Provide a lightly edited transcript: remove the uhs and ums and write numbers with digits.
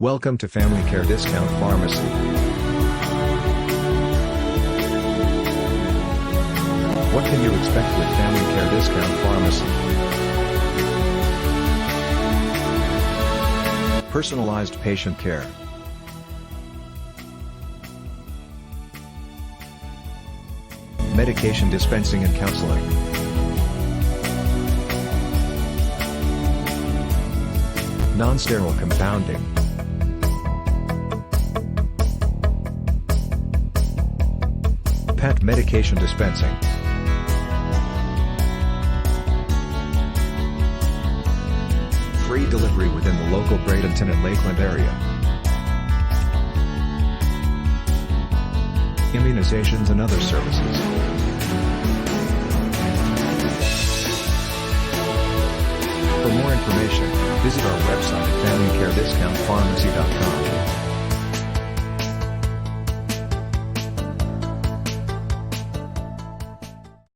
Welcome to FamilyCare Discount Pharmacy. What can you expect with FamilyCare Discount Pharmacy? Personalized patient care. Medication dispensing and counseling. Non-sterile compounding. Pet medication dispensing. Free delivery within the local Bradenton and Lakeland area. Immunizations and other services. For more information, visit our website at FamilyCareDiscountPharmacy.com.